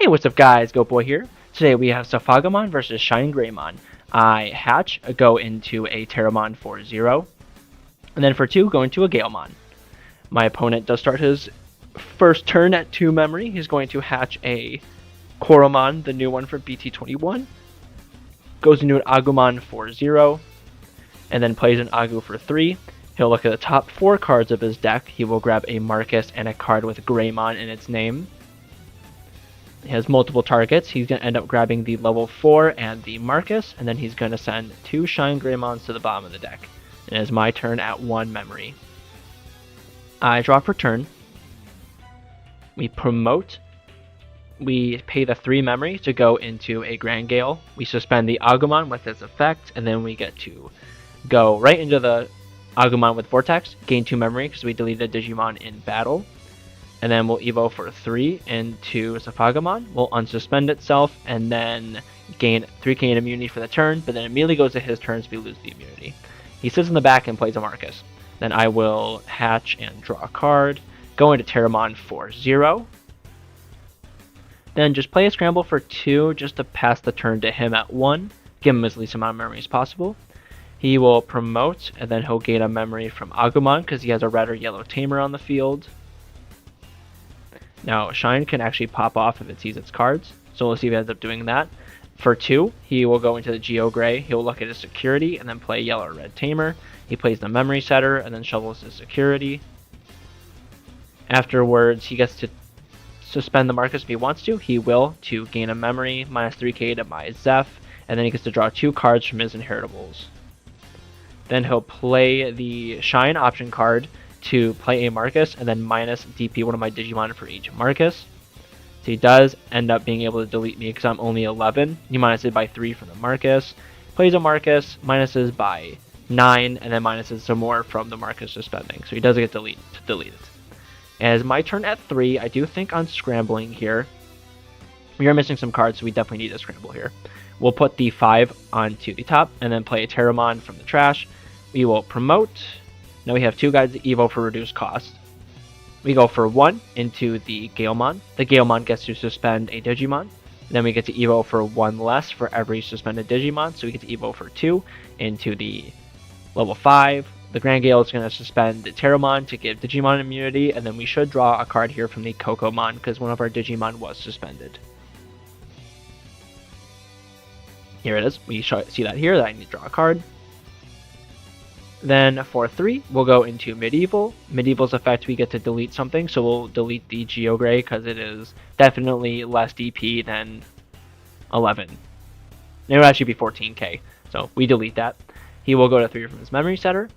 Hey, what's up guys, Goat Boy here. Today we have Zephagamon versus Shinegreymon. I hatch, go into a Pteromon for 0, and then for 2, go into a Galemon. My opponent does start his first turn at 2 memory. He's going to hatch a Koromon, the new one for BT23, goes into an Agumon for 0, and then plays an Agu for 3. He'll look at the top 4 cards of his deck. He will grab a Marcus and a card with Greymon in its name. He has multiple targets. He's going to end up grabbing the level 4 and the Marcus, and then he's going to send 2 Shinegreymons to the bottom of the deck. And it is my turn at 1 memory. I draw for turn. We promote. We pay the 3 memory to go into a Grand Gale. We suspend the Agumon with its effect, and then we get to go right into the Agumon with Vortex, gain 2 memory because we deleted a Digimon in battle. And then we'll evo for 3 into Zephagamon. We'll unsuspend itself and then gain 3k immunity for the turn, but then immediately goes to his turn, so we lose the immunity. He sits in the back and plays a Marcus. Then I will hatch and draw a card, go into Pteromon for 0. Then just play a scramble for 2 just to pass the turn to him at 1, give him as least amount of memory as possible. He will promote, and then he'll gain a memory from Agumon because he has a red or yellow tamer on the field. Now, Shine can actually pop off if it sees its cards, so we'll see if it ends up doing that. For 2, he will go into the Geo Gray, he'll look at his security, and then play yellow or red tamer. He plays the memory setter, and then shovels his security. Afterwards, he gets to suspend the Marcus if he wants to. He will, to gain a memory, minus 3k to my Zeph, and then he gets to draw 2 cards from his inheritables. Then he'll play the Shine option card to play a Marcus, and then minus DP one of my Digimon for each Marcus. So he does end up being able to delete me because I'm only 11. He minuses by 3 from the Marcus. Plays a Marcus, minuses by 9, and then minuses some more from the Marcus suspending. So he does get to delete it. As my turn at 3, I do think on scrambling here. We are missing some cards, so we definitely need a scramble here. We'll put the 5 onto the top, and then play a Pteromon from the trash. We will promote. Now we have 2 guys to evo for reduced cost. We go for 1 into the Galemon. The Galemon gets to suspend a Digimon. Then we get to evo for 1 less for every suspended Digimon. So we get to evo for 2 into the level 5. The Grand Gale is going to suspend the Pteromon to give Digimon immunity. And then we should draw a card here from the Kokomon because one of our Digimon was suspended. Here it is. We see that here that I need to draw a card. Then for 3, we'll go into Medieval. Medieval's effect, we get to delete something, so we'll delete the Geo Gray because it is definitely less DP than 11. It would actually be 14k, so we delete that. He will go to 3 from his memory setter.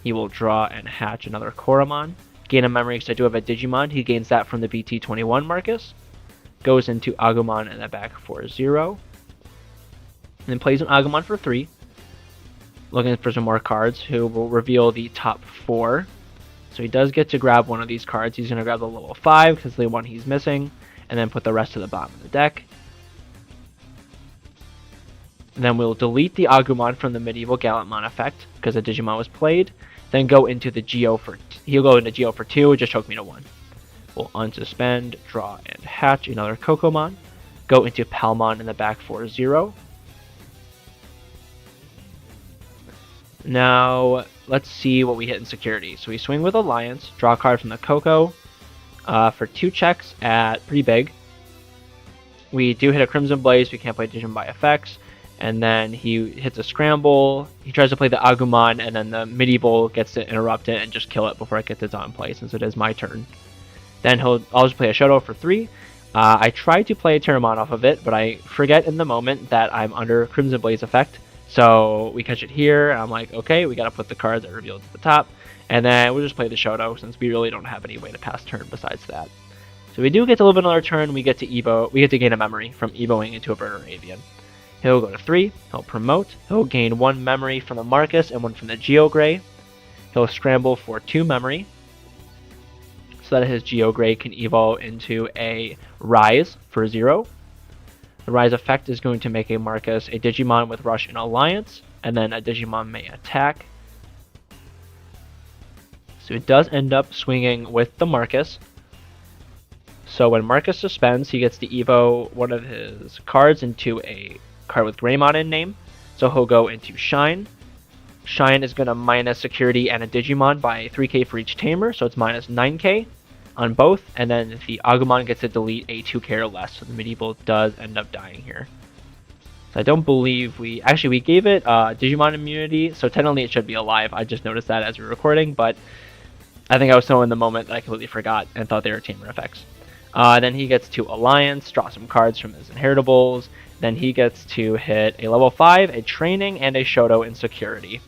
He will draw and hatch another Koromon. Gain a memory because I do have a Digimon. He gains that from the BT23 Marcus. Goes into Agumon in the back for 0. And then plays an Agumon for 3. Looking for some more cards, who will reveal the top 4. So he does get to grab one of these cards. He's going to grab the level 5 because the one he's missing, and then put the rest to the bottom of the deck. And then we'll delete the Agumon from the Medieval Galemon effect because the Digimon was played. Then go into the Geo for he'll go into Geo for 2, just choke me to 1. We'll unsuspend, draw, and hatch another Kokomon. Go into Palmon in the back for 0. Now, let's see what we hit in security. So we swing with Alliance, draw a card from the Coco for 2 checks at pretty big. We do hit a Crimson Blaze, we can't play Digimon by effects. And then he hits a scramble, he tries to play the Agumon, and then the Medieval gets to interrupt it and just kill it before it gets its own play, since it is my turn. Then I'll just play a Shoto for 3. I try to play a Pteromon off of it, but I forget in the moment that I'm under Crimson Blaze effect. So we catch it here, and I'm like, okay, we gotta put the cards that are revealed to the top, and then we'll just play the Shoto since we really don't have any way to pass turn besides that. So we do get to live another turn. We get to gain a memory from evoing into a bird or avian. He'll go to 3. He'll promote. He'll gain 1 memory from the Marcus and 1 from the Geo Gray. He'll scramble for 2 memory, so that his Geo Gray can evolve into a Rise for 0. The Rise effect is going to make a Marcus a Digimon with Rush and Alliance, and then a Digimon may attack. So it does end up swinging with the Marcus. So when Marcus suspends, he gets to evo one of his cards into a card with Greymon in name. So he'll go into Shine. Shine is going to minus security and a Digimon by 3k for each tamer, so it's minus 9k on both. And then the Agumon gets to delete a 2k or less, so the medieval does end up dying here. So I don't believe we gave it Digimon immunity, so technically it should be alive. I just noticed that as we were recording, but I think I was so in the moment that I completely forgot and thought they were tamer effects. Then he gets to Alliance, draw some cards from his inheritables. Then he gets to hit a level 5, a training, and a Shoto in security.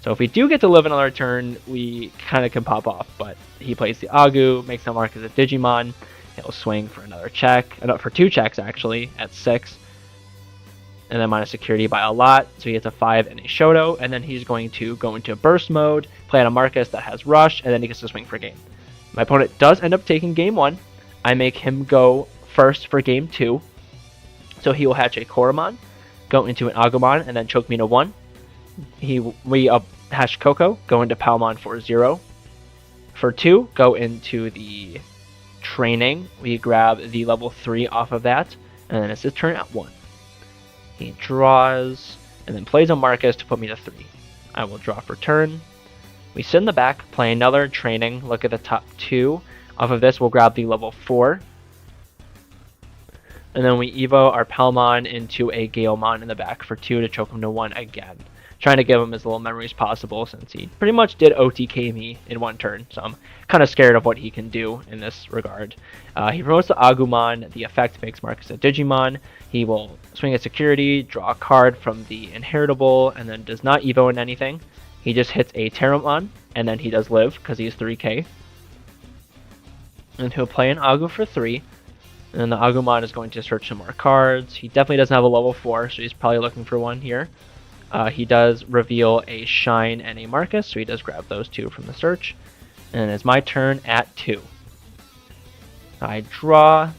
So if we do get to live another turn, we kind of can pop off. But he plays the Agu, makes him mark as a Digimon. He'll swing for another check, for 2 checks actually, at 6. And then minus security by a lot, so he gets a 5 and a Shoto. And then he's going to go into burst mode, play on a Marcus that has rush, and then he gets to swing for game. My opponent does end up taking game 1. I make him go first for game 2. So he will hatch a Koromon, go into an Agumon, and then choke me to 1. We hatch Coco, go into Palmon for 0. For 2, go into the training. We grab the level 3 off of that, and then it's his turn at 1. He draws, and then plays a Marcus to put me to 3. I will draw for turn. We sit in the back, play another training, look at the top 2. Off of this, we'll grab the level 4. And then we evo our Palmon into a Galemon in the back for 2 to choke him to 1 again. Trying to give him as little memory as possible since he pretty much did OTK me in 1 turn. So I'm kind of scared of what he can do in this regard. He promotes the Agumon. The effect makes Marcus a Digimon. He will swing a security, draw a card from the inheritable, and then does not evo in anything. He just hits a Pteromon, and then he does live because he's 3k. And he'll play an Agu for 3. And then the Agumon is going to search some more cards. He definitely doesn't have a level 4, so he's probably looking for one here. He does reveal a Shine and a Marcus, so he does grab those 2 from the search. And it's my turn at 2. I draw.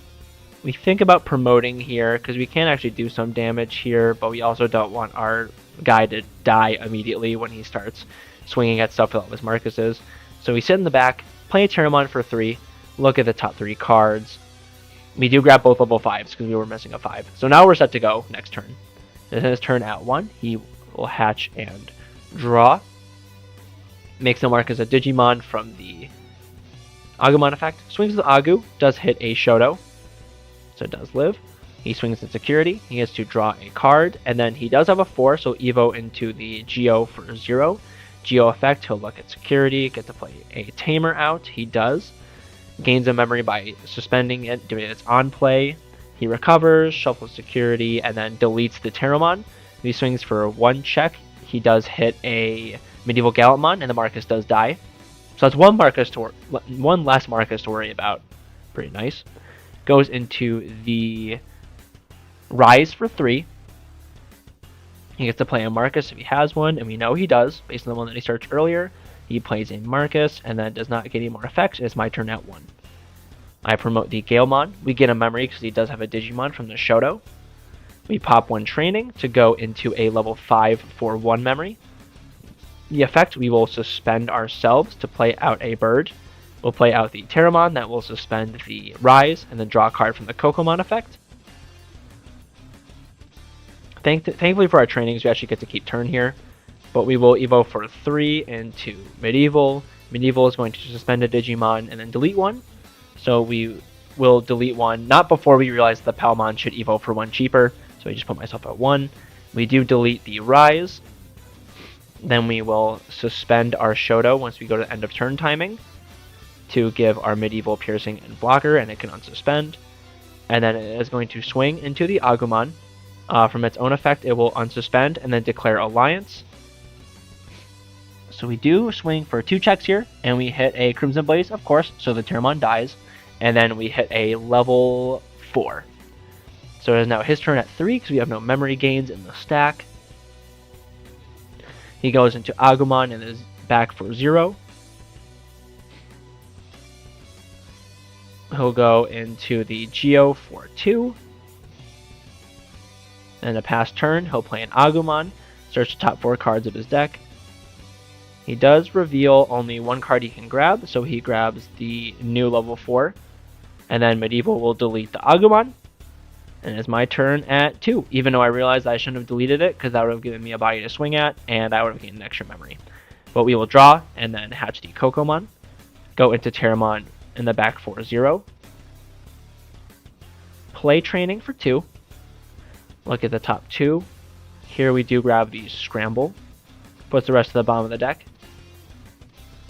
We think about promoting here, because we can actually do some damage here, but we also don't want our guy to die immediately when he starts swinging at stuff with all his Marcuses. So we sit in the back, play a Pteromon for 3, look at the top 3 cards. We do grab both level 5s because we were missing a 5. So now we're set to go next turn. This is his turn at 1. He will hatch and draw. Makes him mark as a Digimon from the Agumon effect. Swings the Agu, does hit a Shoto, so it does live. He swings in security. He gets to draw a card, and then he does have a 4, so evo into the Geo for 0. Geo effect, he'll look at security, get to play a Tamer out. He does. Gains a memory by suspending it, doing its on play. He recovers, shuffles security, and then deletes the Pteromon. He swings for 1 check. He does hit a Medieval Galemon, and the Marcus does die. So that's one less Marcus to worry about. Pretty nice. Goes into the Rise for 3. He gets to play a Marcus if he has one, and we know he does, based on the one that he searched earlier. He plays a Marcus, and then does not get any more effects. It's my turn at 1. I promote the Galemon. We get a memory because he does have a Digimon from the Shoto. We pop 1 training to go into a level 5 for 1 memory. The effect, we will suspend ourselves to play out a bird. We'll play out the Pteromon, that will suspend the Rise, and then draw a card from the Cocomon effect. Thankfully for our trainings, we actually get to keep turn here. But we will evo for 3 into Medieval. Medieval is going to suspend a Digimon and then delete 1. So we will delete 1, not before we realize the Palmon should evo for 1 cheaper. So I just put myself at 1. We do delete the Rise. Then we will suspend our Shoto once we go to end of turn timing to give our Medieval Piercing and Blocker, and it can unsuspend. And then it is going to swing into the Agumon. From its own effect, it will unsuspend and then declare Alliance. So we do swing for 2 checks here, and we hit a Crimson Blaze, of course, so the Pteromon dies. And then we hit a level 4. So it is now his turn at 3, because we have no memory gains in the stack. He goes into Agumon and is back for 0. He'll go into the Geo for 2. And a pass turn, he'll play an Agumon, search the top 4 cards of his deck. He does reveal only 1 card he can grab, so he grabs the new level 4. And then Medieval will delete the Agumon. And it's my turn at 2, even though I realized I shouldn't have deleted it because that would have given me a body to swing at, and I would have gained an extra memory. But we will draw and then hatch the Kokomon, go into Pteromon in the back for 0, play training for 2, look at the top 2. Here we do grab the Scramble, puts the rest of the bottom of the deck.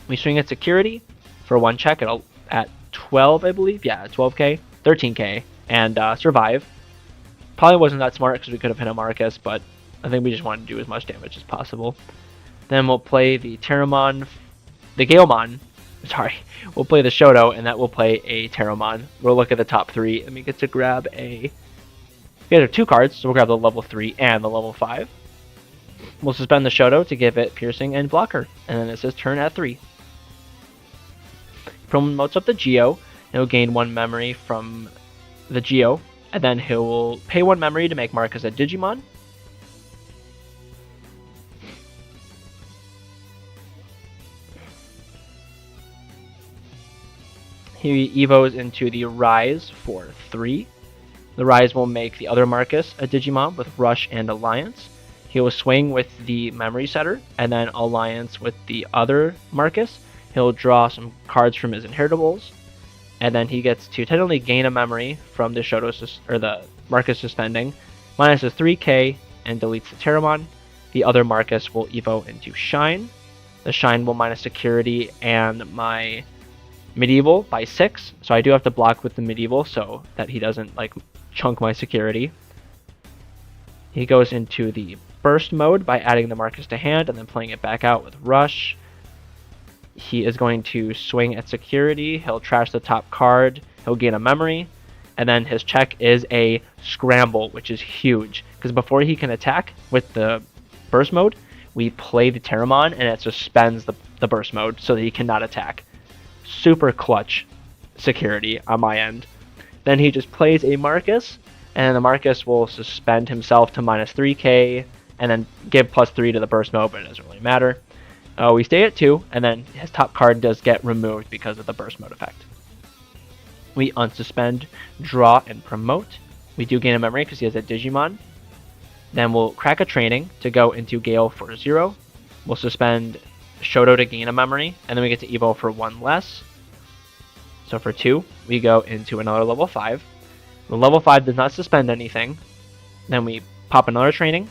We swing at Security for 1 check at 12, I believe. Yeah, 12k, 13k, and survive. Probably wasn't that smart because we could have hit a Marcus, but I think we just wanted to do as much damage as possible. Then we'll play the Pteromon, the Galemon. Sorry, we'll play the Shoto, and that will play a Pteromon. We'll look at the top 3, and we get to grab we have 2 cards, so we'll grab the level 3 and the level 5. We'll suspend the Shoto to give it Piercing and Blocker, and then it's his turn at 3. Promotes up the Geo, and he'll gain 1 memory from the Geo, and then he'll pay 1 memory to make Marcus a Digimon. He evos into the Rise for 3. The Rise will make the other Marcus a Digimon with Rush and Alliance. He will swing with the Memory Setter, and then Alliance with the other Marcus. He'll draw some cards from his inheritables, and then he gets to technically gain a memory from the Shoto or the Marcus suspending, minus a 3k, and deletes the Pteromon. The other Marcus will evo into Shine. The Shine will minus Security and my Medieval by 6, so I do have to block with the Medieval so that he doesn't like chunk my Security. He goes into the Burst mode by adding the Marcus to hand and then playing it back out with Rush. He is going to swing at Security, he'll trash the top card, he'll gain a memory, and then his check is a Scramble, which is huge, because before he can attack with the Burst mode, we play the Pteromon and it suspends the Burst mode so that he cannot attack. Super clutch Security on my end. Then he just plays a Marcus, and the Marcus will suspend himself to minus 3k, and then give plus 3 to the Burst mode, but it doesn't really matter. We stay at 2, and then his top card does get removed because of the Burst mode effect. We unsuspend, draw, and promote. We do gain a memory because he has a Digimon. Then we'll crack a training to go into Gale for 0. We'll suspend Shoto to gain a memory, and then we get to Evo for 1 less. So for 2, we go into another level 5. The level 5 does not suspend anything. Then we pop another training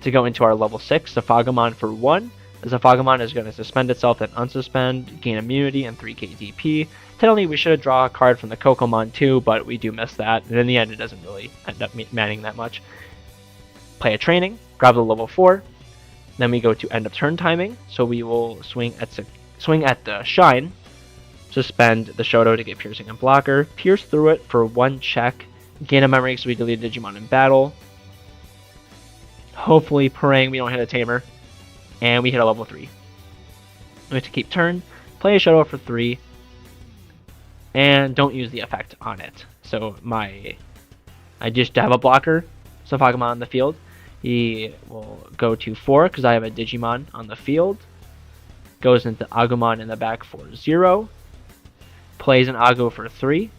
to go into our level 6, Zephagamon for 1. The Zephagamon is going to suspend itself, then unsuspend, gain immunity, and 3k DP. Technically, we should draw a card from the Kokomon too, but we do miss that, and in the end, it doesn't really end up matting that much. Play a training, grab the level 4, then we go to end of turn timing, so we will swing at the Shine, suspend the Shoto to get Piercing and Blocker, pierce through it for 1 check, gain a memory because we delete Digimon in battle. Hopefully, praying we don't hit a Tamer, and we hit a level 3. We have to keep turn, play a Shoto for 3, and don't use the effect on it. So I just have a blocker, Zephagamon on the field. He will go to 4 because I have a Digimon on the field. Goes into Agumon in the back for 0. Plays an Agu for 3.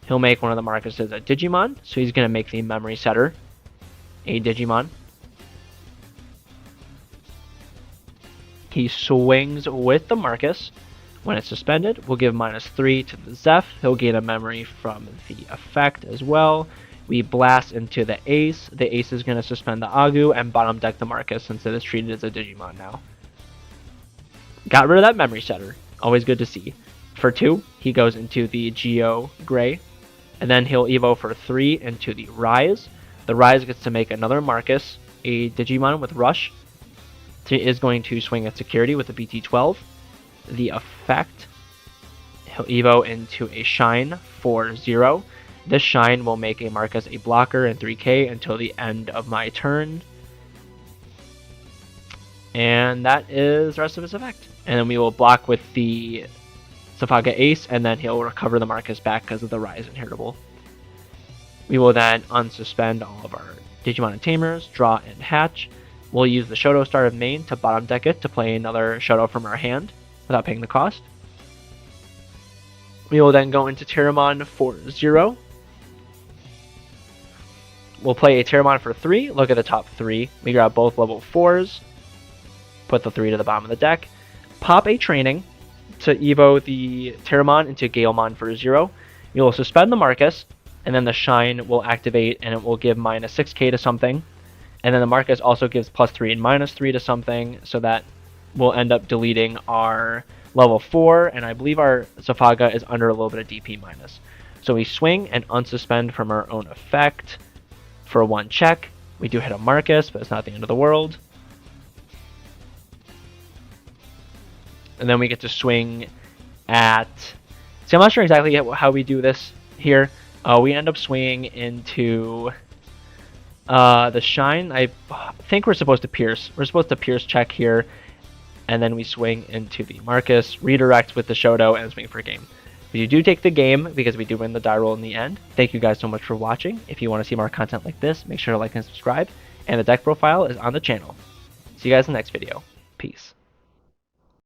He'll make one of the Marcuses a Digimon, so he's going to make the Memory Setter a Digimon. He swings with the Marcus. When it's suspended, we'll give minus 3 to the Zeph. He'll gain a memory from the effect as well. We blast into the Ace. The Ace is going to suspend the Agu and bottom deck the Marcus since it is treated as a Digimon now. Got rid of that Memory Setter. Always good to see. For 2, he goes into the Geo Gray. And then he'll Evo for 3 into the Rise. The Rise gets to make another Marcus, a Digimon with Rush. He is going to swing at Security with a BT12. The effect, he'll Evo into a Shine for 0. This Shine will make a Marcus a blocker and 3k until the end of my turn. And that is the rest of his effect. And then we will block with the Zephaga Ace, and then he'll recover the Marcus back because of the Rise inheritable. We will then unsuspend all of our Digimon and Tamers, draw and hatch. We'll use the Shoto Star of Main to bottom deck it to play another Shoto from our hand without paying the cost. We will then go into Pteromon for 0. We'll play a Pteromon for 3. Look at the top 3. We grab both level 4s. Put the 3 to the bottom of the deck. Pop a training to Evo the Pteromon into Galemon for 0. You will suspend the Marcus, and then the Shine will activate, and it will give minus 6k to something. And then the Marcus also gives plus 3 and minus 3 to something, so that will end up deleting our level 4, and I believe our Zephaga is under a little bit of DP minus. So we swing and unsuspend from our own effect for 1 check. We do hit a Marcus, but it's not the end of the world. And then we get to swing at... See, I'm not sure exactly how we do this here. We end up swinging into the Shine. I think we're supposed to Pierce. We're supposed to Pierce check here. And then we swing into the Marcus, redirect with the Shoto, and swing for a game. But you do take the game because we do win the die roll in the end. Thank you guys so much for watching. If you want to see more content like this, make sure to like and subscribe. And the deck profile is on the channel. See you guys in the next video. Peace.